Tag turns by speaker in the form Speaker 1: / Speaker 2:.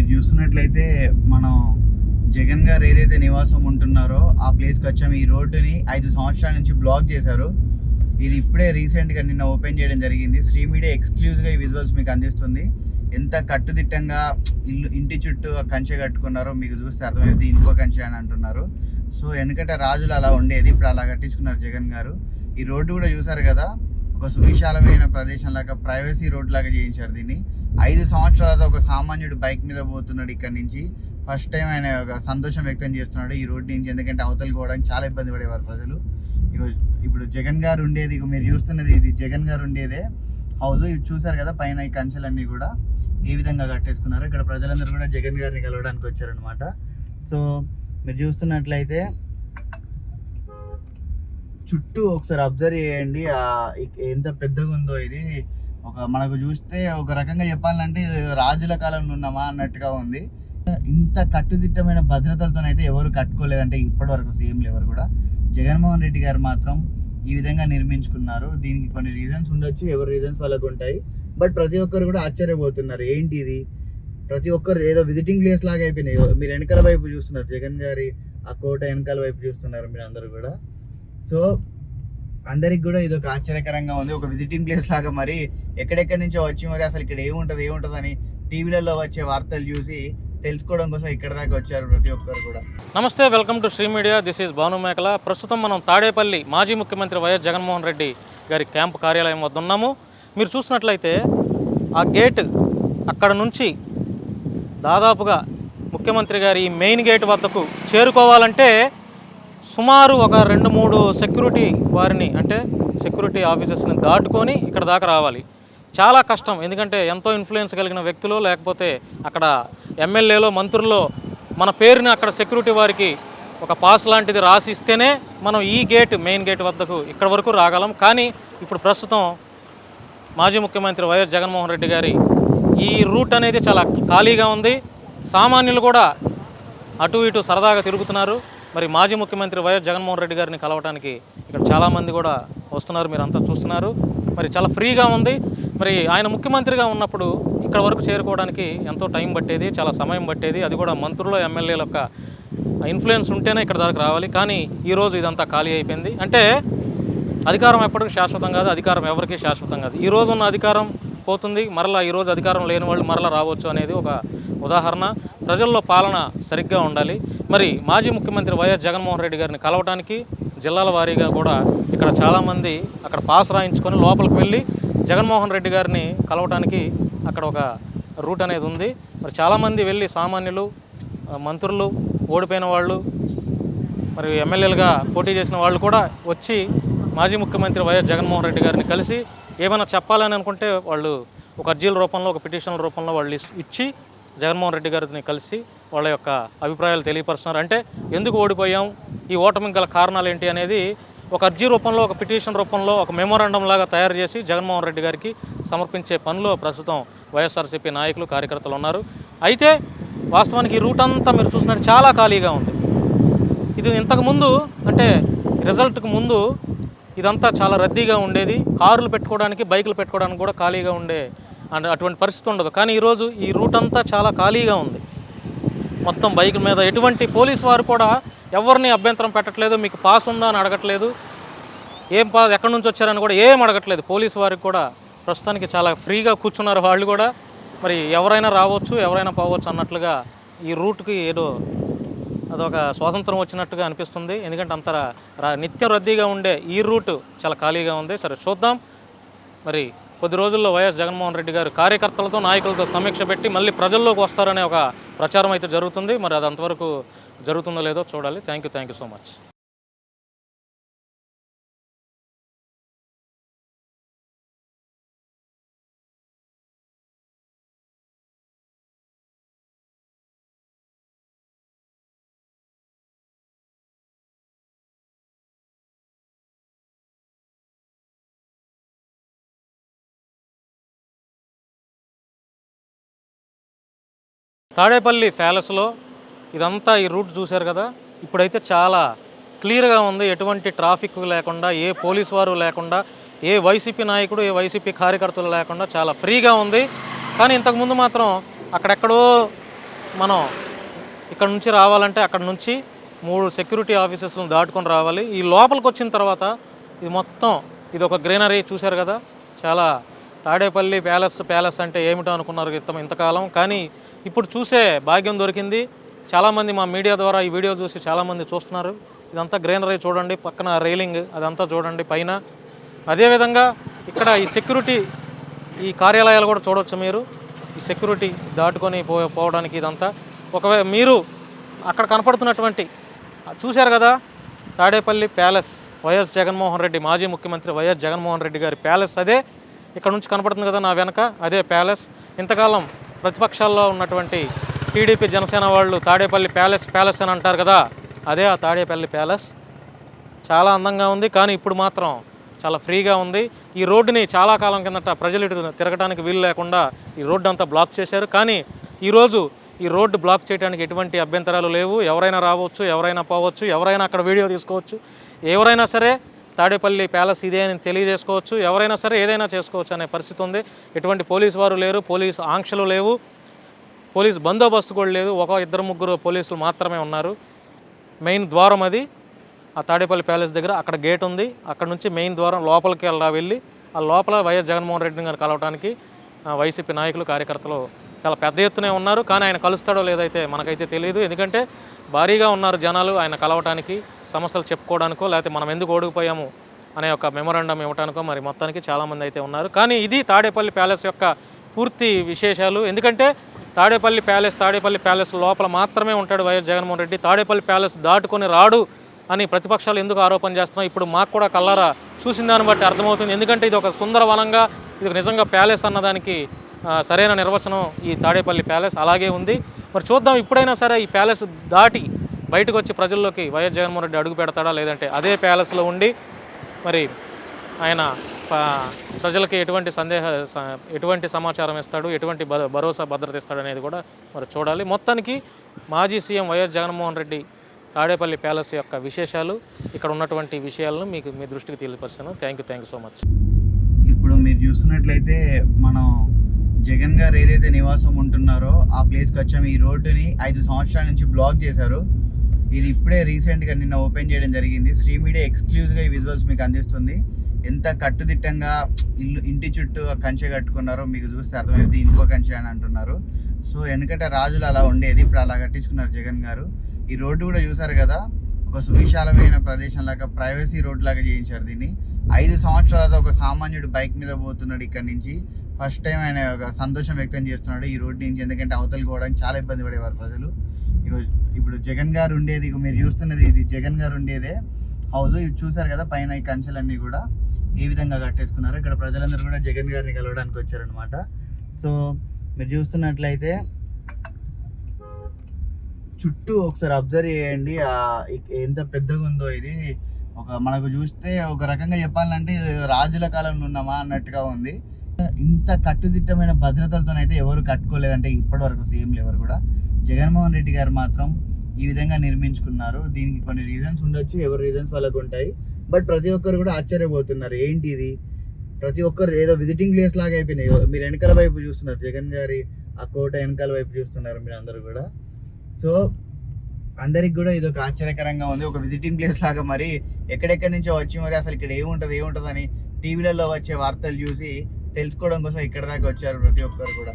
Speaker 1: మీరు చూస్తున్నట్లయితే మనం జగన్ గారు ఏదైతే నివాసం ఉంటున్నారో ఆ ప్లేస్కి వచ్చాము. ఈ రోడ్డుని 5 సంవత్సరాల నుంచి బ్లాక్ చేశారు. ఇది ఇప్పుడే రీసెంట్గా నిన్న ఓపెన్ చేయడం జరిగింది. శ్రీ మీడియా ఎక్స్క్లూజివ్గా ఈ విజువల్స్ మీకు అందిస్తుంది. ఎంత కట్టుదిట్టంగా ఇంటి చుట్టూ కంచె కట్టుకున్నారో మీకు చూస్తే అర్థమైంది. ఇంకో కంచె అని అంటున్నారు. సో ఎందుకంటే రాజులు అలా ఉండేది, ఇప్పుడు అలా కట్టించుకున్నారు జగన్ గారు. ఈ రోడ్డు కూడా చూసారు కదా, ఒక సువిశాలమైన ప్రదేశం లాగా, ప్రైవసీ రోడ్ లాగా చేయించారు దీన్ని. 5 సంవత్సరాలతో ఒక సామాన్యుడు బైక్ మీద పోతున్నాడు ఇక్కడ నుంచి. ఫస్ట్ టైం ఆయన ఒక సంతోషం వ్యక్తం చేస్తున్నాడు ఈ రోడ్ నుంచి. ఎందుకంటే అవతలికి పోవడానికి చాలా ఇబ్బంది పడేవారు ప్రజలు. ఇప్పుడు జగన్ గారు ఉండేది, మీరు చూస్తున్నది ఇది జగన్ గారు ఉండేదే హౌస్. ఇవి చూసారు కదా పైన ఈ కంచెలన్నీ కూడా ఏ విధంగా కట్టేసుకున్నారు. ఇక్కడ ప్రజలందరూ కూడా జగన్ గారిని కలవడానికి వచ్చారనమాట. సో మీరు చూస్తున్నట్లయితే చుట్టూ ఒకసారి అబ్జర్వ్ చేయండి ఎంత పెద్దగా ఉందో ఇది. మనకు చూస్తే ఒక రకంగా చెప్పాలంటే రాజుల కాలంలో ఉన్నామా అన్నట్టుగా ఉంది. ఇంత కట్టుదిట్టమైన భద్రతలతోనైతే ఎవరు కట్టుకోలేదంటే ఇప్పటి వరకు సీఎంలు ఎవరు కూడా. జగన్మోహన్ రెడ్డి గారు మాత్రం ఈ విధంగా నిర్మించుకున్నారు. దీనికి కొన్ని రీజన్స్ ఉండొచ్చు, ఎవరి రీజన్స్ వాళ్ళకు ఉంటాయి. బట్ ప్రతి ఒక్కరు కూడా ఆశ్చర్యపోతున్నారు, ఏంటి ఇది, ప్రతి ఒక్కరు ఏదో విజిటింగ్ ప్లేస్ లాగా అయిపోయినాయి. మీరు వెనకాల వైపు చూస్తున్నారు, జగన్ గారి ఆ కోట వెనకాల వైపు చూస్తున్నారు మీరు అందరూ కూడా. సో అందరికి కూడా ఇది ఒక ఆశ్చర్యకరంగా ఉంది, ఒక విజిటింగ్ ప్లేస్ లాగా. మరి ఎక్కడెక్కడి నుంచో వచ్చి మరి అసలు ఇక్కడ ఏముంటుంది అని టీవీలలో వచ్చే వార్తలు చూసి తెలుసుకోవడం కోసం ఇక్కడ దాకా వచ్చారు ప్రతి ఒక్కరు కూడా.
Speaker 2: నమస్తే, welcome to Sri media. This is Bhanu Mekala. ప్రస్తుతం మనం తాడేపల్లి మాజీ ముఖ్యమంత్రి వైఎస్ జగన్మోహన్ రెడ్డి గారి క్యాంపు కార్యాలయం వద్ద ఉన్నాము. మీరు చూసినట్లయితే ఆ గేట్ అక్కడ నుంచి దాదాపుగా ముఖ్యమంత్రి గారి మెయిన్ గేట్ వద్దకు చేరుకోవాలంటే సుమారు ఒక 2-3 సెక్యూరిటీ వారిని, అంటే సెక్యూరిటీ ఆఫీసర్స్ని దాటుకొని ఇక్కడ దాకా రావాలి. చాలా కష్టం. ఎందుకంటే ఎంతో ఇన్ఫ్లుయెన్స్ కలిగిన వ్యక్తులు, లేకపోతే అక్కడ ఎమ్మెల్యేలో మంత్రుల్లో మన పేరుని అక్కడ సెక్యూరిటీ వారికి ఒక పాస్ లాంటిది రాసి ఇస్తేనే మనం ఈ గేట్, మెయిన్ గేట్ వద్దకు ఇక్కడ వరకు రాగలం. కానీ ఇప్పుడు ప్రస్తుతం మాజీ ముఖ్యమంత్రి వైఎస్ జగన్మోహన్ రెడ్డి గారి ఈ రూట్ అనేది చాలా ఖాళీగా ఉంది. సామాన్యులు కూడా అటు ఇటు సరదాగా తిరుగుతున్నారు. మరి మాజీ ముఖ్యమంత్రి వైఎస్ జగన్మోహన్ రెడ్డి గారిని కలవడానికి ఇక్కడ చాలామంది కూడా వస్తున్నారు, మీరు అంతా చూస్తున్నారు. మరి చాలా ఫ్రీగా ఉంది. మరి ఆయన ముఖ్యమంత్రిగా ఉన్నప్పుడు ఇక్కడ వరకు చేరుకోవడానికి ఎంతో టైం పట్టేది, చాలా సమయం పట్టేది. అది కూడా మంత్రులు, ఎమ్మెల్యేల యొక్క ఇన్ఫ్లుయెన్స్ ఉంటేనే ఇక్కడ దాకా రావాలి. కానీ ఈరోజు ఇదంతా ఖాళీ అయిపోయింది. అంటే అధికారం ఎప్పటికీ శాశ్వతం కాదు, అధికారం ఎవరికీ శాశ్వతం కాదు. ఈరోజు ఉన్న అధికారం పోతుంది, మరలా ఈరోజు అధికారం లేని వాళ్ళు మరలా రావచ్చు అనేది ఒక ఉదాహరణ. ప్రజల్లో పాలన సరిగ్గా ఉండాలి. మరి మాజీ ముఖ్యమంత్రి వైఎస్ జగన్మోహన్ రెడ్డి గారిని కలవడానికి జిల్లాల వారీగా కూడా ఇక్కడ చాలామంది అక్కడ పాస్ రాయించుకొని లోపలికి వెళ్ళి జగన్మోహన్ రెడ్డి గారిని కలవడానికి అక్కడ ఒక రూట్ అనేది ఉంది. మరి చాలామంది వెళ్ళి సామాన్యులు, మంత్రులు, ఓడిపోయిన వాళ్ళు, మరి ఎమ్మెల్యేలుగా పోటీ చేసిన వాళ్ళు కూడా వచ్చి మాజీ ముఖ్యమంత్రి వైఎస్ జగన్మోహన్ రెడ్డి గారిని కలిసి ఏమైనా చెప్పాలని అనుకుంటే వాళ్ళు ఒక అర్జీల రూపంలో, ఒక పిటిషన్ల రూపంలో వాళ్ళు ఇచ్చి జగన్మోహన్ రెడ్డి గారిని కలిసి వాళ్ళ యొక్క అభిప్రాయాలు తెలియపరుస్తున్నారు. అంటే ఎందుకు ఓడిపోయాం, ఈ ఓటమికి గల కారణాలు ఏంటి అనేది ఒక అర్జీ రూపంలో, ఒక పిటిషన్ రూపంలో, ఒక మెమోరాండం లాగా తయారు చేసి జగన్మోహన్ రెడ్డి గారికి సమర్పించే పనిలో ప్రస్తుతం వైఎస్ఆర్సీపీ నాయకులు, కార్యకర్తలు ఉన్నారు. అయితే వాస్తవానికి ఈ రూట్ అంతా మీరు చూసినట్టు చాలా ఖాళీగా ఉంది. ఇది ఇంతకుముందు, అంటే రిజల్ట్కి ముందు ఇదంతా చాలా రద్దీగా ఉండేది. కార్లు పెట్టుకోవడానికి, బైకులు పెట్టుకోవడానికి కూడా ఖాళీగా ఉండే అటువంటి పరిస్థితి ఉండదు. కానీ ఈరోజు ఈ రూట్ అంతా చాలా ఖాళీగా ఉంది. మొత్తం బైకుల మీద ఎటువంటి పోలీసు వారు కూడా ఎవరిని అభ్యంతరం పెట్టట్లేదు, మీకు పాస్ ఉందా అని అడగట్లేదు, ఏం పాస్, ఎక్కడి నుంచి వచ్చారని కూడా ఏం అడగట్లేదు. పోలీసు వారికి కూడా ప్రస్తుతానికి చాలా ఫ్రీగా కూర్చున్నారు వాళ్ళు కూడా. మరి ఎవరైనా రావచ్చు, ఎవరైనా పోవచ్చు అన్నట్లుగా ఈ రూట్కి ఏదో అదొక స్వాతంత్రం వచ్చినట్టుగా అనిపిస్తుంది. ఎందుకంటే అంత నిత్యం రద్దీగా ఉండే ఈ రూట్ చాలా ఖాళీగా ఉంది. సరే చూద్దాం, మరి కొద్ది రోజుల్లో వైఎస్ జగన్మోహన్ రెడ్డి గారు కార్యకర్తలతో, నాయకులతో సమీక్ష పెట్టి మళ్ళీ ప్రజల్లోకి వస్తారనే ఒక ప్రచారం అయితే జరుగుతుంది. మరి అది అంతవరకు జరుగుతుందో లేదో చూడాలి. Thank you so much. Tadepalli ప్యాలెస్లో ఇదంతా ఈ రూట్ చూశారు కదా, ఇప్పుడైతే చాలా క్లియర్గా ఉంది. ఎటువంటి ట్రాఫిక్ లేకుండా, ఏ పోలీసు వారు లేకుండా, ఏ వైసీపీ నాయకుడు, ఏ వైసీపీ కార్యకర్తలు లేకుండా చాలా ఫ్రీగా ఉంది. కానీ ఇంతకుముందు మాత్రం అక్కడెక్కడో మనం ఇక్కడ నుంచి రావాలంటే అక్కడ నుంచి 3 సెక్యూరిటీ ఆఫీసర్స్ని దాటుకొని రావాలి. ఈ లోపలికి వచ్చిన తర్వాత ఇది మొత్తం ఇది ఒక గ్రీనరీ చూశారు కదా. చాలా తాడేపల్లి ప్యాలెస్ అంటే ఏమిటో అనుకున్నారు ఇంతకాలం, కానీ ఇప్పుడు చూసే భాగ్యం దొరికింది. చాలామంది మా మీడియా ద్వారా ఈ వీడియో చూసి చాలామంది చూస్తున్నారు. ఇదంతా గ్రీనరీ చూడండి, పక్కన రైలింగ్ అదంతా చూడండి పైన. అదేవిధంగా ఇక్కడ ఈ సెక్యూరిటీ ఈ కార్యాలయాలు కూడా చూడవచ్చు మీరు. ఈ సెక్యూరిటీ దాటుకొని పోవడానికి ఇదంతా. ఒకవేళ మీరు అక్కడ కనపడుతున్నటువంటి చూశారు కదా తాడేపల్లి ప్యాలెస్, వైఎస్ జగన్మోహన్ రెడ్డి, మాజీ ముఖ్యమంత్రి వైఎస్ జగన్మోహన్ రెడ్డి గారి ప్యాలెస్ అదే ఇక్కడ నుంచి కనపడుతుంది కదా నా వెనక, అదే ప్యాలెస్. ఇంతకాలం ప్రతిపక్షాల్లో ఉన్నటువంటి టీడీపీ జనసేన వాళ్ళు తాడేపల్లి ప్యాలెస్ అని అంటారు కదా, అదే ఆ తాడేపల్లి ప్యాలెస్. చాలా అందంగా ఉంది, కానీ ఇప్పుడు మాత్రం చాలా ఫ్రీగా ఉంది. ఈ రోడ్డుని చాలా కాలం కిందట ప్రజలు ఇటు తిరగడానికి వీలు లేకుండా ఈ రోడ్డు అంతా బ్లాక్ చేశారు. కానీ ఈరోజు ఈ రోడ్డు బ్లాక్ చేయడానికి ఎటువంటి అభ్యంతరాలు లేవు. ఎవరైనా రావచ్చు, ఎవరైనా పోవచ్చు, ఎవరైనా అక్కడ వీడియో తీసుకోవచ్చు, ఎవరైనా సరే తాడేపల్లి ప్యాలెస్ ఇదే అని తెలియజేసుకోవచ్చు, ఎవరైనా సరే ఏదైనా చేసుకోవచ్చు అనే పరిస్థితి ఉంది. ఎటువంటి పోలీసు వారు లేరు, పోలీసు ఆంక్షలు లేవు, పోలీసు బందోబస్తు కూడా లేదు. 1-2 పోలీసులు మాత్రమే ఉన్నారు. మెయిన్ ద్వారం అది ఆ తాడేపల్లి ప్యాలెస్ దగ్గర, అక్కడ గేట్ ఉంది. అక్కడ నుంచి మెయిన్ ద్వారం లోపలికి వెళ్ళి ఆ లోపల వైఎస్ జగన్మోహన్ రెడ్డిని గారు కలవడానికి వైసీపీ నాయకులు కార్యకర్తలు చాలా పెద్ద ఎత్తునే ఉన్నారు. కానీ ఆయన కలుస్తాడో లేదైతే మనకైతే తెలియదు. ఎందుకంటే భారీగా ఉన్నారు జనాలు ఆయన కలవటానికి, సమస్యలు చెప్పుకోవడానికో లేకపోతే మనం ఎందుకు ఓడిపోయాము అనే ఒక మెమొరాండం ఇవ్వడానికో మరి మొత్తానికి చాలామంది అయితే ఉన్నారు. కానీ ఇది తాడేపల్లి ప్యాలెస్ యొక్క పూర్తి విశేషాలు. ఎందుకంటే తాడేపల్లి ప్యాలెస్ లోపల మాత్రమే ఉంటాడు వైఎస్ జగన్మోహన్ రెడ్డి. తాడేపల్లి ప్యాలెస్ దాటుకొని రాడు అని ప్రతిపక్షాలు ఎందుకు ఆరోపణ చేస్తున్నాయి ఇప్పుడు మాకు కూడా కళ్ళారా చూసిన దాన్ని బట్టి అర్థమవుతుంది. ఎందుకంటే ఇది ఒక సుందరవనంగా, ఇది నిజంగా ప్యాలెస్ అన్నదానికి సరైన నిర్వచనం ఈ తాడేపల్లి ప్యాలెస్ అలాగే ఉంది. మరి చూద్దాం ఇప్పుడైనా సరే ఈ ప్యాలెస్ దాటి బయటకు వచ్చి ప్రజల్లోకి వైఎస్ జగన్మోహన్ రెడ్డి అడుగు పెడతాడా, లేదంటే అదే ప్యాలెస్లో ఉండి మరి ఆయన ప్రజలకి ఎటువంటి సమాచారం ఇస్తాడు, ఎటువంటి భరోసా భద్రత ఇస్తాడు అనేది కూడా మరి చూడాలి. మొత్తానికి మాజీ సీఎం వైఎస్ జగన్మోహన్ రెడ్డి తాడేపల్లి ప్యాలెస్ యొక్క విశేషాలు, ఇక్కడ ఉన్నటువంటి విషయాలను మీ దృష్టికి తెలియపరిచాను. Thank you so much.
Speaker 1: ఇప్పుడు మీరు చూస్తున్నట్లయితే మనం జగన్ గారు ఏదైతే నివాసం ఉంటున్నారో ఆ ప్లేస్కి వచ్చాం. ఈ రోడ్డుని 5 సంవత్సరాల నుంచి బ్లాక్ చేశారు. ఇది ఇప్పుడే రీసెంట్గా నిన్న ఓపెన్ చేయడం జరిగింది. శ్రీ మీడియా ఎక్స్క్లూజివ్గా ఈ విజువల్స్ మీకు అందిస్తుంది. ఎంత కట్టుదిట్టంగా ఇంటి చుట్టూ కంచె కట్టుకున్నారో మీకు చూస్తే అర్థమైంది. ఇంకో కంచె అని అంటున్నారు. సో ఎందుకంటే రాజులు అలా ఉండేది, ఇప్పుడు అలా కట్టించుకున్నారు జగన్ గారు. ఈ రోడ్డు కూడా చూసారు కదా, ఒక సువిశాలమైన ప్రదేశం లాగా, ప్రైవసీ రోడ్ లాగా చేయించారు దీన్ని. 5 సంవత్సరాలతో ఒక సామాన్యుడు బైక్ మీద పోతున్నాడు ఇక్కడ నుంచి. ఫస్ట్ టైం ఆయన ఒక సంతోషం వ్యక్తం చేస్తున్నాడు ఈ రోడ్ నుంచి. ఎందుకంటే అవతలికి పోవడానికి చాలా ఇబ్బంది పడేవారు ప్రజలు. ఇప్పుడు జగన్ గారు ఉండేది, మీరు చూస్తున్నది ఇది జగన్ గారు ఉండేదే హౌస్. ఇవి చూసారు కదా పైన ఈ కంచెలన్నీ కూడా ఏ విధంగా కట్టేసుకున్నారు. ఇక్కడ ప్రజలందరూ కూడా జగన్ గారిని కలవడానికి వచ్చారనమాట. సో మీరు చూస్తున్నట్లయితే చుట్టూ ఒకసారి అబ్జర్వ్ చేయండి ఎంత పెద్దగా ఉందో. ఇది మనకు చూస్తే ఒక రకంగా చెప్పాలంటే రాజుల కాలంలో ఉన్నామా అన్నట్టుగా ఉంది. ఇంత కట్టుదిట్టమైన భద్రతలతోనైతే ఎవరు కట్టుకోలేదంటే ఇప్పటి వరకు సీఎంలు ఎవరు కూడా. జగన్మోహన్ రెడ్డి గారు మాత్రం ఈ విధంగా నిర్మించుకున్నారు. దీనికి కొన్ని రీజన్స్ ఉండొచ్చు, ఎవరి రీజన్స్ వాళ్ళకు ఉంటాయి. బట్ ప్రతి ఒక్కరు కూడా ఆశ్చర్యపోతున్నారు, ఏంటి ఇది, ప్రతి ఒక్కరు ఏదో విజిటింగ్ ప్లేస్ లాగా అయిపోయినాయి. మీరు వెనకాల వైపు చూస్తున్నారు, జగన్ గారి ఆ కోట వెనకాల వైపు చూస్తున్నారు మీరు అందరూ కూడా. సో అందరికి కూడా ఇది ఒక ఆశ్చర్యకరంగా ఉంది, ఒక విజిటింగ్ ప్లేస్ లాగా. మరి ఎక్కడెక్కడి నుంచో వచ్చి మరి అసలు ఇక్కడ ఏముంటుంది అని టీవీలలో వచ్చే వార్తలు చూసి తెలుసుకోవడం కోసం ఇక్కడ దాకా వచ్చారు ప్రతి ఒక్కరు కూడా.